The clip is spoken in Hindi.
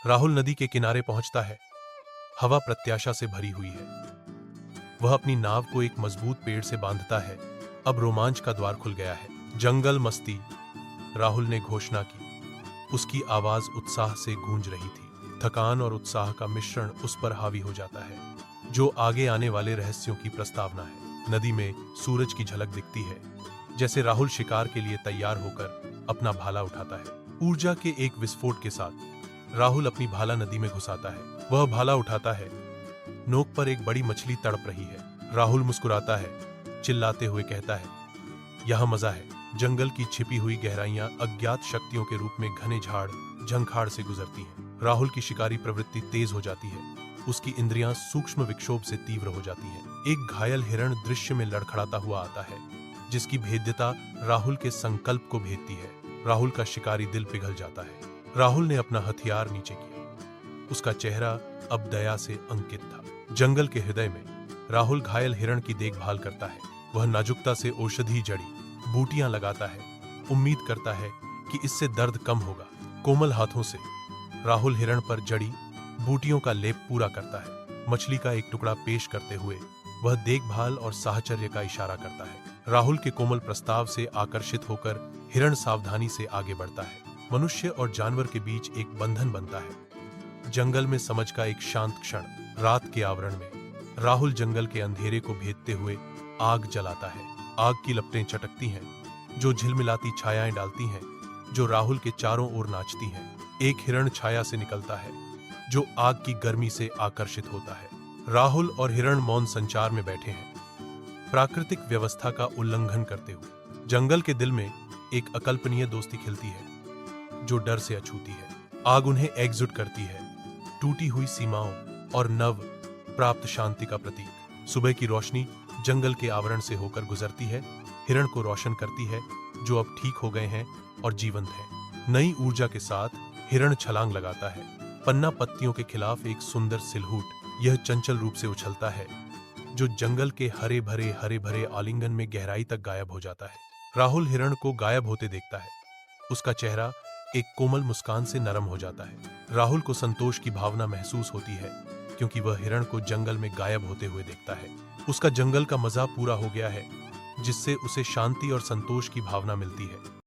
राहुल नदी के किनारे पहुंचता है। हवा प्रत्याशा से भरी हुई है। वह अपनी नाव को एक मजबूत पेड़ से बांधता है। अब रोमांच का द्वार खुल गया है। जंगल मस्ती, राहुल ने घोषणा की। उसकी आवाज उत्साह से गूंज रही थी। थकान और उत्साह का मिश्रण उस पर हावी हो जाता है, जो आगे आने वाले रहस्यों की प्रस्तावना है। नदी में सूरज की झलक दिखती है, जैसे राहुल शिकार के लिए तैयार होकर अपना भाला उठाता है। ऊर्जा के एक विस्फोट के साथ राहुल अपनी भाला नदी में घुसाता है। वह भाला उठाता है। नोक पर एक बड़ी मछली तड़प रही है। राहुल मुस्कुराता है, चिल्लाते हुए कहता है, यह मजा है। जंगल की छिपी हुई गहराइयां अज्ञात शक्तियों के रूप में घने झाड़ झंखाड़ से गुजरती हैं। राहुल की शिकारी प्रवृत्ति तेज हो जाती है। उसकी इंद्रियां सूक्ष्म विक्षोभ से तीव्र हो जाती हैं। एक घायल हिरण दृश्य में लड़खड़ाता हुआ आता है, जिसकी भेद्यता राहुल के संकल्प को भेदती है। राहुल का शिकारी दिल पिघल जाता है। राहुल ने अपना हथियार नीचे किया। उसका चेहरा अब दया से अंकित था। जंगल के हृदय में राहुल घायल हिरण की देखभाल करता है। वह नाजुकता से औषधि जड़ी बूटियां लगाता है, उम्मीद करता है कि इससे दर्द कम होगा। कोमल हाथों से राहुल हिरण पर जड़ी बूटियों का लेप पूरा करता है। मछली का एक टुकड़ा पेश करते हुए वह देखभाल और साहचर्य का इशारा करता है। राहुल के कोमल प्रस्ताव से आकर्षित होकर हिरण सावधानी से आगे बढ़ता है। मनुष्य और जानवर के बीच एक बंधन बनता है। जंगल में समझ का एक शांत क्षण। रात के आवरण में राहुल जंगल के अंधेरे को भेदते हुए आग जलाता है। आग की लपटें चटकती हैं, जो झिलमिलाती छायाएं डालती हैं, जो राहुल के चारों ओर नाचती हैं। एक हिरण छाया से निकलता है, जो आग की गर्मी से आकर्षित होता है। राहुल और हिरण मौन संचार में बैठे हैं, प्राकृतिक व्यवस्था का उल्लंघन करते हुए। जंगल के दिल में एक अकल्पनीय दोस्ती खिलती है, जो डर से अछूती है। आग उन्हें एकजुट करती है, टूटी हुई सीमाओं और नव प्राप्त शांति का प्रतीक। सुबह की रोशनी जंगल के आवरण से होकर गुजरती है, हिरण को रोशन करती है, जो अब ठीक हो गए हैं और जीवंत हैं। नई ऊर्जा के साथ हिरण छलांग लगाता है। पन्ना पत्तियों के खिलाफ एक सुंदर सिलहूट यह चंचल रूप से उछलता है, जो जंगल के हरे भरे आलिंगन में गहराई तक गायब हो जाता है। राहुल हिरण को गायब होते देखता है। उसका चेहरा एक कोमल मुस्कान से नरम हो जाता है। राहुल को संतोष की भावना महसूस होती है, क्योंकि वह हिरण को जंगल में गायब होते हुए देखता है। उसका जंगल का मजा पूरा हो गया है, जिससे उसे शांति और संतोष की भावना मिलती है।